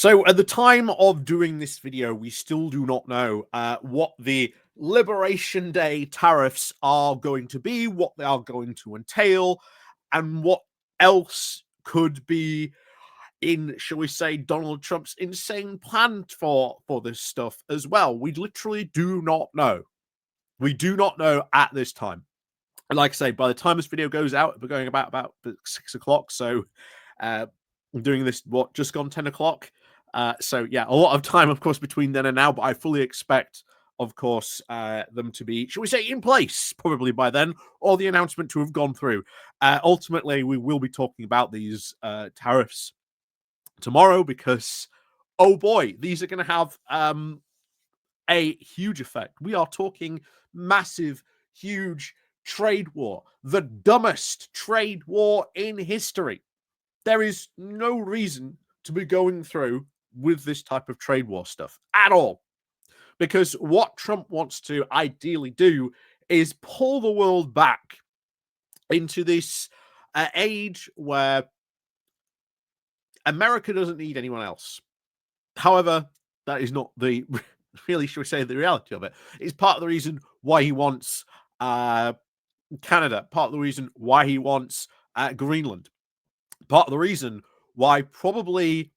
So at the time of doing this video, we still do not know what the Liberation Day tariffs are going to be, what they are going to entail, and what else could be in, shall we say, Donald Trump's insane plan for this stuff as well. We literally do not know. We do not know at this time. And like I say, by the time this video goes out, we're going about 6 o'clock. So I'm doing this, just gone 10 o'clock. So yeah, a lot of time, of course, between then and now, but I fully expect, of course, them to be, shall we say, in place probably by then, or the announcement to have gone through. Ultimately, we will be talking about these tariffs tomorrow because, oh boy, these are going to have a huge effect. We are talking massive, huge trade war, the dumbest trade war in history. There is no reason to be going through with this type of trade war stuff at all. Because what Trump wants to ideally do is pull the world back into this age where America doesn't need anyone else. However, that is not the really, should we say, the reality of it. It's part of the reason why he wants Canada, part of the reason why he wants Greenland, part of the reason why probably,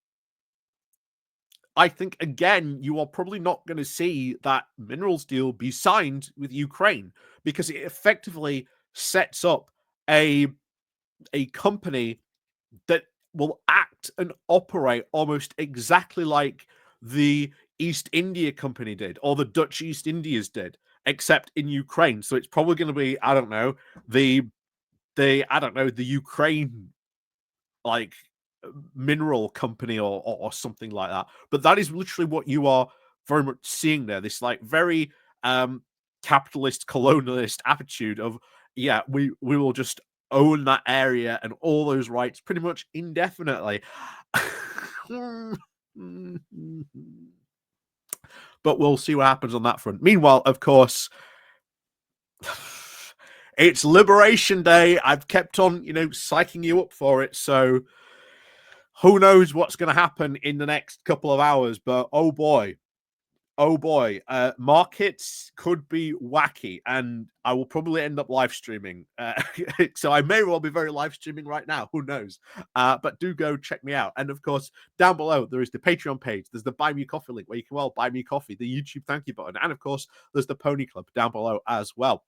I think, again, you are probably not going to see that minerals deal be signed with Ukraine, because it effectively sets up a company that will act and operate almost exactly like the East India Company did, or the Dutch East Indias did, except in Ukraine. So it's probably going to be, I don't know, the Ukraine, like, mineral company or something like that. But that is literally what you are very much seeing there. This, like, very capitalist colonialist attitude of, yeah, we will just own that area and all those rights pretty much indefinitely. But we'll see what happens on that front. Meanwhile, of course, it's Liberation Day. I've kept on, psyching you up for it. So who knows what's going to happen in the next couple of hours. But oh boy, markets could be wacky, and I will probably end up live streaming. So I may well be very live streaming right now. Who knows? But do go check me out. And of course, down below, there is the Patreon page. There's the Buy Me Coffee link where you can, buy me coffee, the YouTube thank you button. And of course, there's the Pony Club down below as well.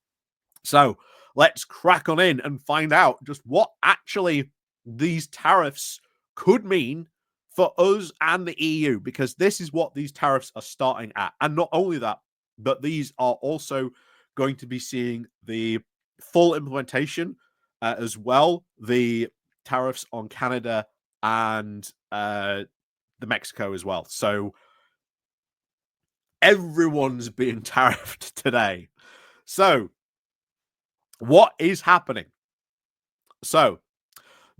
So let's crack on in and find out just what actually these tariffs could mean for us and the EU, because this is what these tariffs are starting at. And not only that, but these are also going to be seeing the full implementation as well, the tariffs on Canada and the Mexico as well. So everyone's being tariffed today. So what is happening? So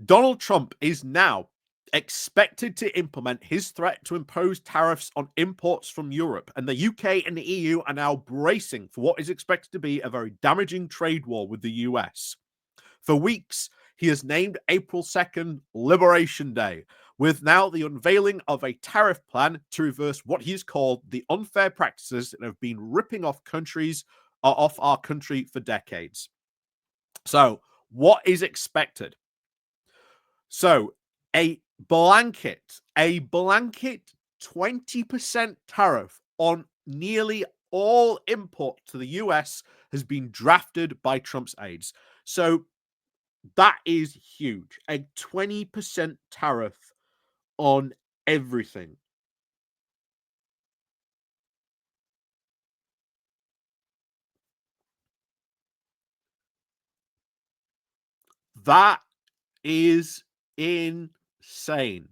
Donald Trump is now expected to implement his threat to impose tariffs on imports from Europe, and the UK and the EU are now bracing for what is expected to be a very damaging trade war with the US. For weeks, he has named April 2nd Liberation Day, with now the unveiling of a tariff plan to reverse what he's called the unfair practices that have been ripping off our country for decades. So, what is expected? So, a blanket 20% tariff on nearly all import to the US has been drafted by Trump's aides. So that is huge. A 20% tariff on everything. That is insane.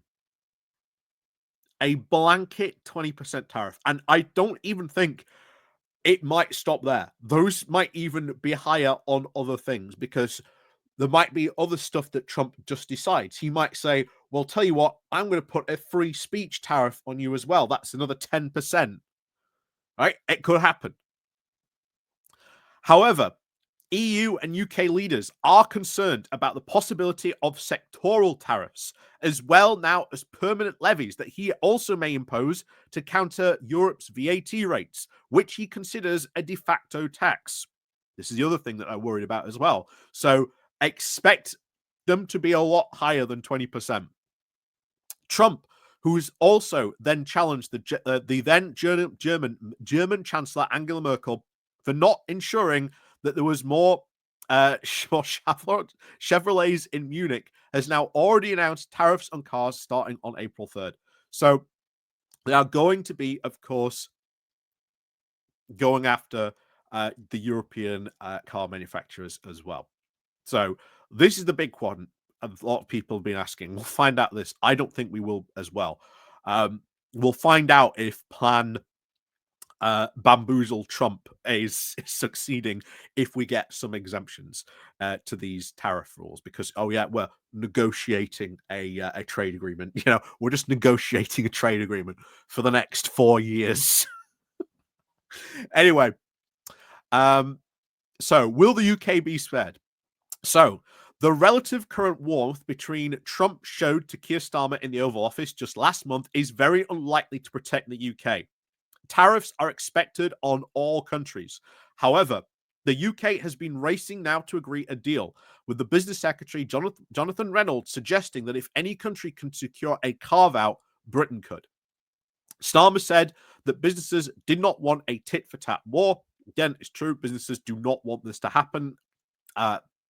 A blanket 20% tariff. And I don't even think it might stop there. Those might even be higher on other things, because there might be other stuff that Trump just decides. He might say, well, tell you what, I'm going to put a free speech tariff on you as well. That's another 10%. Right? It could happen. However, EU and UK leaders are concerned about the possibility of sectoral tariffs, as well now as permanent levies that he also may impose to counter Europe's VAT rates, which he considers a de facto tax. This is the other thing that I'm worried about as well. So expect them to be a lot higher than 20%. Trump, who's also then challenged the then German Chancellor Angela Merkel for not ensuring that there was more Chevrolets in Munich, has now already announced tariffs on cars starting on April 3rd. So they are going to be, of course, going after the European car manufacturers as well. So this is the big one. A lot of people have been asking. We'll find out this. I don't think we will as well. We'll find out if Plan Bamboozle Trump is succeeding if we get some exemptions to these tariff rules. Because we're negotiating a trade agreement. We're just negotiating a trade agreement for the next 4 years. Anyway, so will the UK be spared? So, the relative current warmth between Trump showed to Keir Starmer in the Oval Office just last month is very unlikely to protect the UK. Tariffs are expected on all countries. However, the UK has been racing now to agree a deal, with the Business Secretary Jonathan Reynolds suggesting that if any country can secure a carve-out, Britain could. Starmer said that businesses did not want a tit-for-tat war. Again, it's true, businesses do not want this to happen.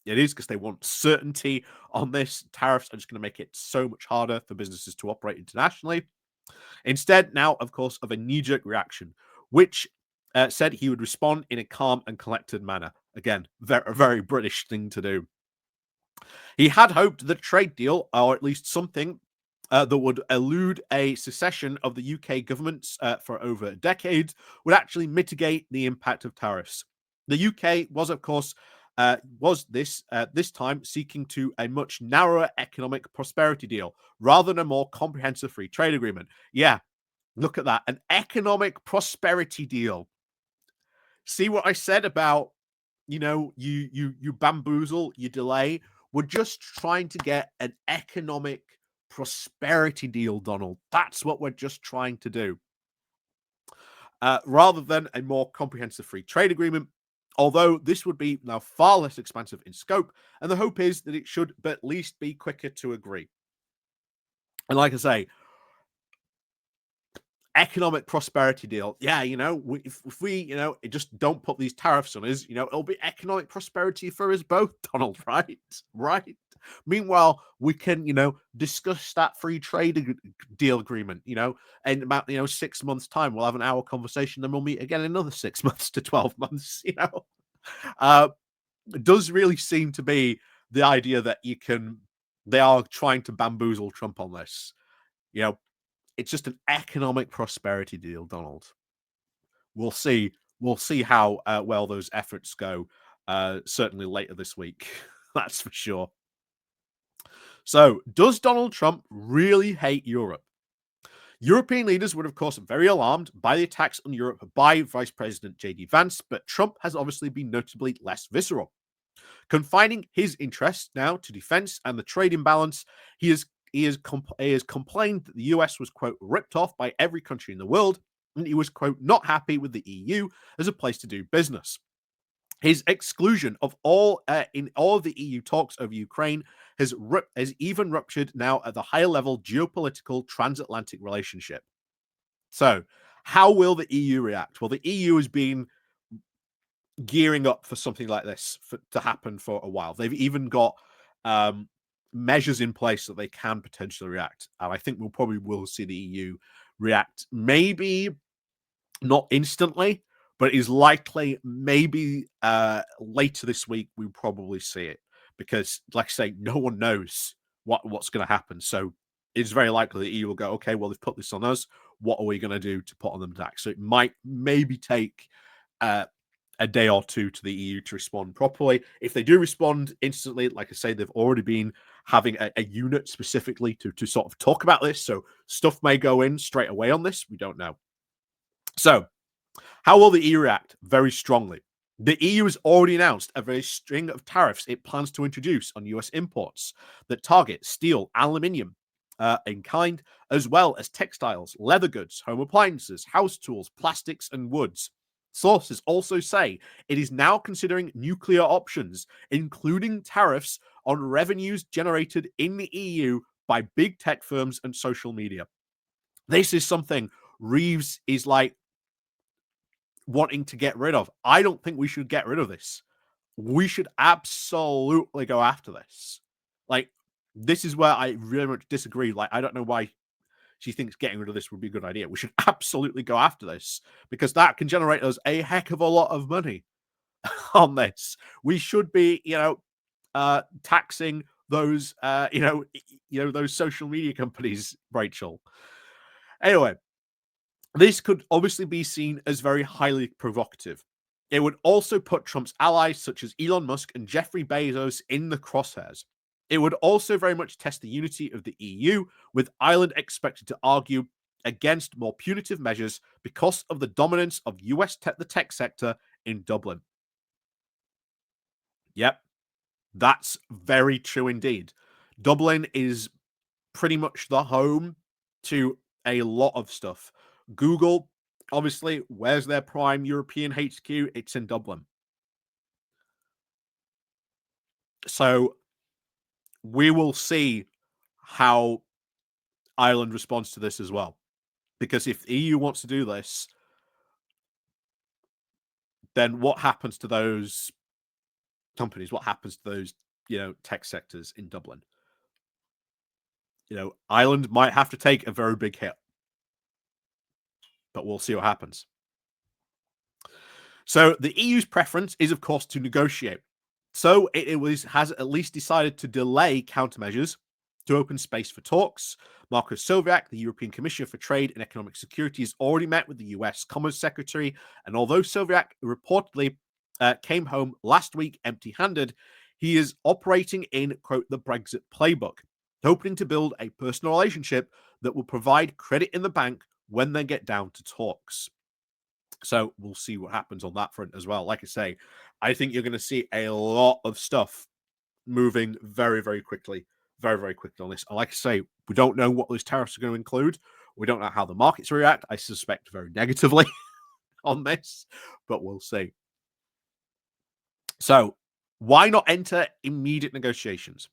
It is because they want certainty on this. Tariffs are just going to make it so much harder for businesses to operate internationally. Instead, now, of course, of a knee-jerk reaction, which said he would respond in a calm and collected manner. Again, a very British thing to do. He had hoped that a trade deal, or at least something that would elude a secession of the UK governments for over a decade, would actually mitigate the impact of tariffs. The UK was, of course, this time seeking to a much narrower economic prosperity deal rather than a more comprehensive free trade agreement. Yeah, look at that. An economic prosperity deal. See what I said about, you bamboozle, you delay. We're just trying to get an economic prosperity deal, Donald. That's what we're just trying to do. Rather than a more comprehensive free trade agreement, although this would be now far less expansive in scope, and the hope is that it should at least be quicker to agree. And like I say, economic prosperity deal. Yeah, if we, just don't put these tariffs on us, it'll be economic prosperity for us both, Donald, right? Right. Meanwhile, we can, discuss that free trade deal agreement, in about, 6 months' time. We'll have an hour conversation, then we'll meet again in another 6 months to 12 months, It does really seem to be the idea that they are trying to bamboozle Trump on this. It's just an economic prosperity deal, Donald. We'll see. We'll see how well those efforts go. Certainly later this week. That's for sure. So, does Donald Trump really hate Europe? European leaders were, of course, very alarmed by the attacks on Europe by Vice President J.D. Vance, but Trump has obviously been notably less visceral. Confining his interests now to defense and the trade imbalance, he has complained that the US was, quote, ripped off by every country in the world, and he was, quote, not happy with the EU as a place to do business. His exclusion of in all of the EU talks over Ukraine has even ruptured now at the higher level geopolitical transatlantic relationship. So, how will the EU react? Well, the EU has been gearing up for something like this to happen for a while. They've even got measures in place that they can potentially react. And I think we'll probably will see the EU react, maybe not instantly, but it is likely maybe later this week we'll probably see it. Because, like I say, no one knows what's going to happen. So it's very likely the EU will go, okay, well, they've put this on us. What are we going to do to put on them tax? So it might maybe take a day or two to the EU to respond properly. If they do respond instantly, like I say, they've already been having a unit specifically to sort of talk about this. So stuff may go in straight away on this. We don't know. So how will the EU react? Very strongly. The EU has already announced a very string of tariffs it plans to introduce on US imports that target steel, aluminium in kind, as well as textiles, leather goods, home appliances, house tools, plastics, and woods. Sources also say it is now considering nuclear options, including tariffs on revenues generated in the EU by big tech firms and social media. This is something Reeves is like wanting to get rid of. I don't think we should get rid of this. We should absolutely go after this. Like, this is where I really much disagree. Like, I don't know why she thinks getting rid of this would be a good idea. We should absolutely go after this because that can generate us a heck of a lot of money on this. We should be, taxing those, those social media companies, Rachel. Anyway, this could obviously be seen as very highly provocative. It would also put Trump's allies, such as Elon Musk and Jeffrey Bezos, in the crosshairs. It would also very much test the unity of the EU, with Ireland expected to argue against more punitive measures because of the dominance of the tech sector in Dublin. Yep, that's very true indeed. Dublin is pretty much the home to a lot of stuff. Google, obviously, where's their prime European HQ? It's in Dublin. So we will see how Ireland responds to this as well. Because if the EU wants to do this, then what happens to those companies? What happens to those, tech sectors in Dublin? Ireland might have to take a very big hit. But we'll see what happens. So the EU's preference is, of course, to negotiate. So it has at least decided to delay countermeasures to open space for talks. Markus Soviak, the European Commissioner for Trade and Economic Security, has already met with the US Commerce Secretary. And although Soviak reportedly came home last week empty-handed, he is operating in, quote, the Brexit playbook, hoping to build a personal relationship that will provide credit in the bank when they get down to talks. So we'll see what happens on that front as well. Like I say, I think you're going to see a lot of stuff moving very, very quickly on this. And like I say, we don't know what those tariffs are going to include. We don't know how the markets react. I suspect very negatively on this, but we'll see. So why not enter immediate negotiations?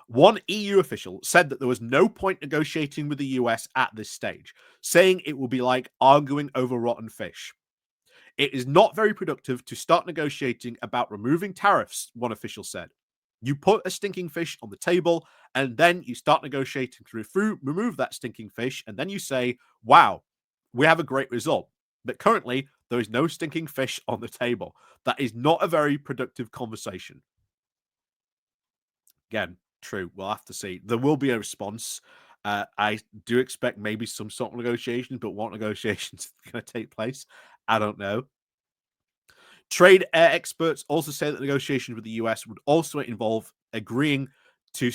One EU official said that there was no point negotiating with the US at this stage, saying it will be like arguing over rotten fish. It is not very productive to start negotiating about removing tariffs, one official said. You put a stinking fish on the table, and then you start negotiating to remove that stinking fish, and then you say, wow, we have a great result. But currently, there is no stinking fish on the table. That is not a very productive conversation. Again, true. We'll have to see. There will be a response. I do expect maybe some sort of negotiations, but what negotiations are going to take place? I don't know. Trade experts also say that negotiations with the US would also involve agreeing to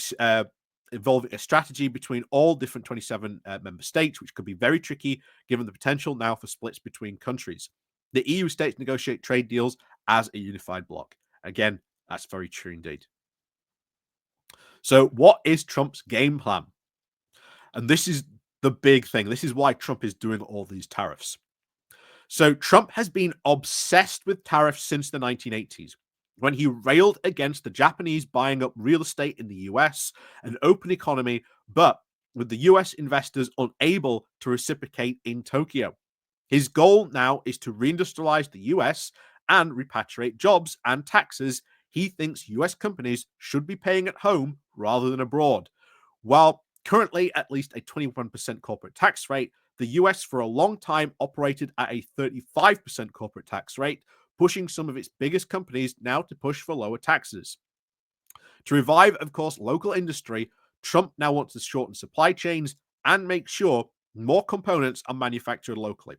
involving a strategy between all different 27 member states, which could be very tricky given the potential now for splits between countries. The EU states negotiate trade deals as a unified bloc. Again, that's very true indeed. So, what is Trump's game plan? And this is the big thing. This is why Trump is doing all these tariffs. So, Trump has been obsessed with tariffs since the 1980s, when he railed against the Japanese buying up real estate in the US, an open economy, but with the US investors unable to reciprocate in Tokyo. His goal now is to reindustrialize the US and repatriate jobs and taxes he thinks US companies should be paying at home rather than abroad. While currently at least a 21% corporate tax rate, the US for a long time operated at a 35% corporate tax rate, pushing some of its biggest companies now to push for lower taxes. To revive, of course, local industry, Trump now wants to shorten supply chains and make sure more components are manufactured locally.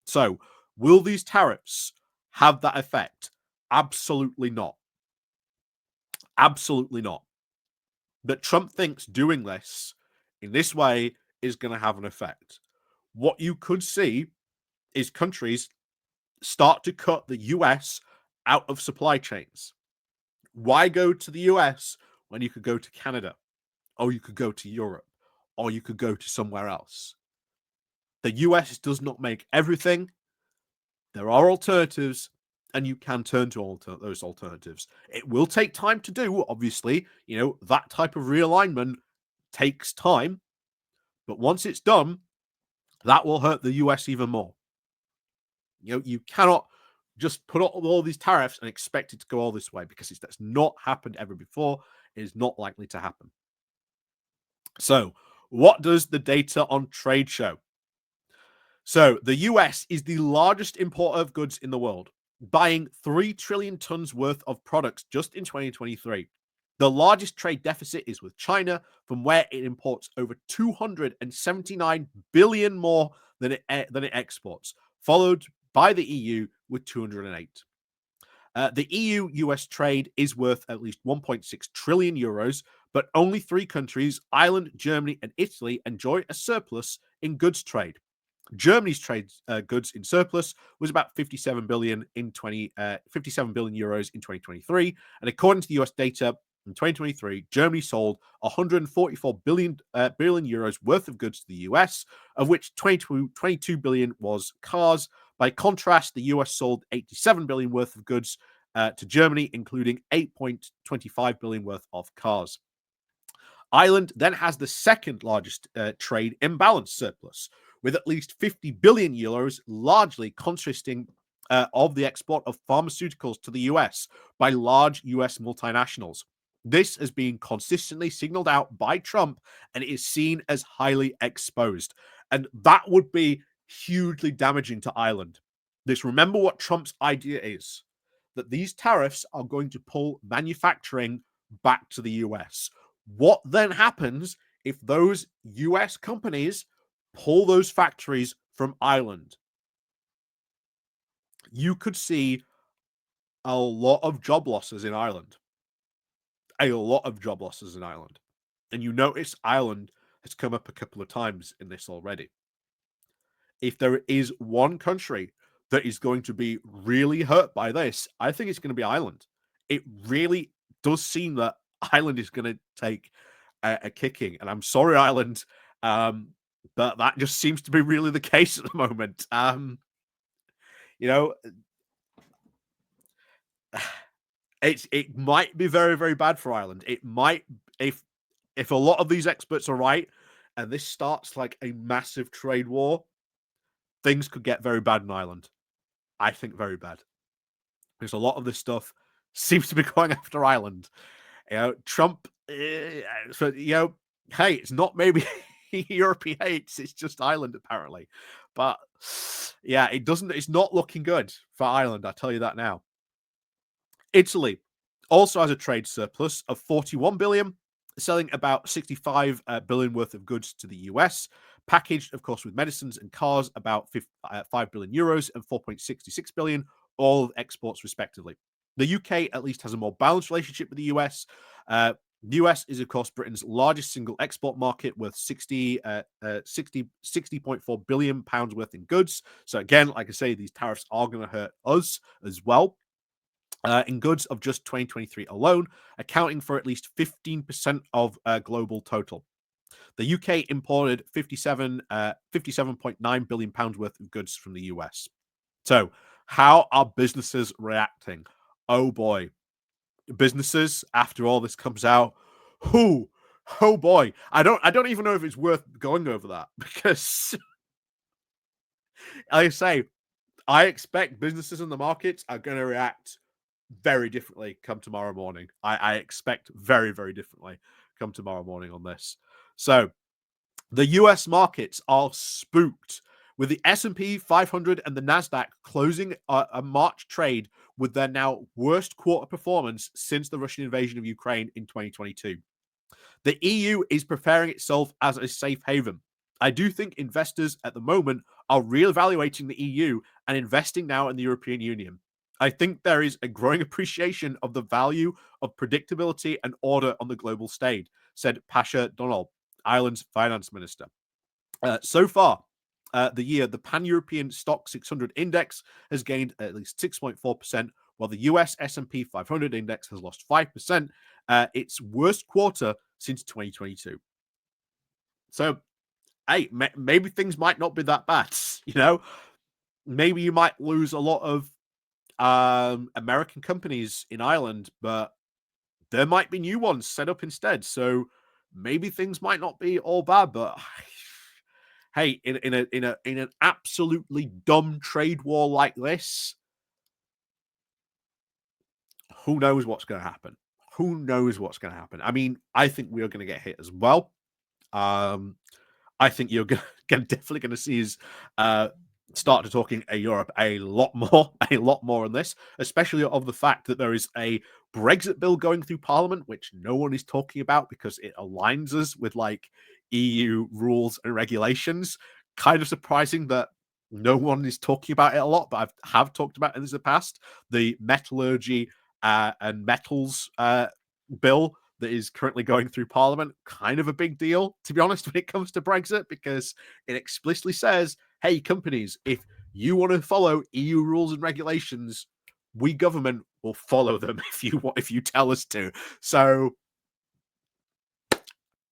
So, will these tariffs have that effect? Absolutely not. Absolutely not. But Trump thinks doing this in this way is going to have an effect. What you could see is countries start to cut the US out of supply chains. Why go to the US when you could go to Canada, or you could go to Europe, or you could go to somewhere else? The US does not make everything. There are alternatives, and you can turn to those alternatives. It will take time to do, obviously. That type of realignment takes time, but once it's done, that will hurt the US even more. You cannot just put up all these tariffs and expect it to go all this way, because that's not happened ever before. It is not likely to happen. So, what does the data on trade show? So, the US is the largest importer of goods in the world, buying 3 trillion tons worth of products just in 2023. The largest trade deficit is with China, from where it imports over 279 billion more than it exports, followed by the EU with 208. The EU-US trade is worth at least 1.6 trillion euros, but only 3 countries, Ireland, Germany, and Italy, enjoy a surplus in goods trade. Germany's trade goods in surplus was about 57 billion in 57 billion euros in 2023, and according to the US data, in 2023, Germany sold 144 billion euros worth of goods to the US, of which 22 billion was cars. By contrast, the US sold 87 billion worth of goods to Germany, including 8.25 billion worth of cars. Ireland then has the second largest trade imbalance surplus, with at least 50 billion euros, largely consisting of the export of pharmaceuticals to the US by large US multinationals. This has been consistently signaled out by Trump, and it is seen as highly exposed. And that would be hugely damaging to Ireland. Remember what Trump's idea is, that these tariffs are going to pull manufacturing back to the US. What then happens if those US companies pull those factories from Ireland? You could see a lot of job losses in Ireland. A lot of job losses in Ireland. And you notice Ireland has come up a couple of times in this already. If there is one country that is going to be really hurt by this, I think it's going to be Ireland. It really does seem that Ireland is going to take a kicking. And I'm sorry, Ireland, but that just seems to be really the case at the moment. You know, it might be very, very bad for Ireland. It might, if a lot of these experts are right, and this starts like a massive trade war, things could get very bad in Ireland. I think very bad. Because a lot of this stuff seems to be going after Ireland. Trump, so, hey, it's not maybe Europe he hates, it's just Ireland, apparently. But yeah, it's not looking good for Ireland, I tell you that now. Italy also has a trade surplus of 41 billion, selling about 65 billion worth of goods to the US, packaged, of course, with medicines and cars, about 5 billion euros and 4.66 billion, all exports respectively. The UK at least has a more balanced relationship with the US. The US is, of course, Britain's largest single export market, with 60.4 billion pounds worth in goods. So again, like I say, these tariffs are going to hurt us as well. In goods of just 2023 alone, accounting for at least 15% of global total. The UK imported 57.9 billion pounds worth of goods from the US. So, how are businesses reacting? Oh boy, businesses, after all this comes out, oh boy, I don't even know if it's worth going over that, because like I say, I expect businesses in the markets are going to react very differently come tomorrow morning. I expect very, very differently come tomorrow morning on this. So the US markets are spooked, with the S&P 500 and the Nasdaq closing a March trade with their now worst quarter performance since the Russian invasion of Ukraine in 2022. The EU is preparing itself as a safe haven. I do think investors at the moment are reevaluating the EU and investing now in the European Union. I think there is a growing appreciation of the value of predictability and order on the global stage, said Pasha Donald, Ireland's finance minister. So far, the year, the Pan-European Stock 600 index has gained at least 6.4%, while the US S&P 500 index has lost 5%, its worst quarter since 2022. So, hey, maybe things might not be that bad. You know, maybe you might lose a lot of American companies in Ireland, but there might be new ones set up instead. So maybe things might not be all bad. But hey, in an absolutely dumb trade war like this, who knows what's going to happen? Who knows what's going to happen? I mean, I think we are going to get hit as well. I think you're definitely going to see us start to talking Europe a lot more on this, especially of the fact that there is a Brexit bill going through Parliament, which no one is talking about because it aligns us with like EU rules and regulations. Kind of surprising that no one is talking about it a lot, but I have talked about it in the past. The metallurgy and metals bill that is currently going through Parliament, kind of a big deal, to be honest, when it comes to Brexit, because it explicitly says, hey, companies, if you want to follow EU rules and regulations, we government will follow them if you tell us to. So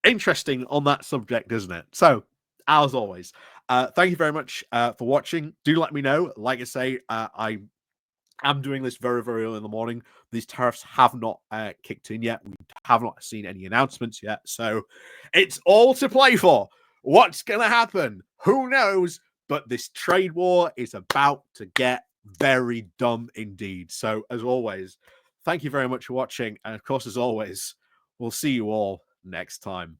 interesting on that subject, isn't it? So, as always, thank you very much for watching. Do let me know. Like I say, I'm doing this very, very early in the morning. These tariffs have not kicked in yet. We have not seen any announcements yet. So it's all to play for. What's going to happen? Who knows? But this trade war is about to get very dumb indeed. So as always, thank you very much for watching. And of course, as always, we'll see you all next time.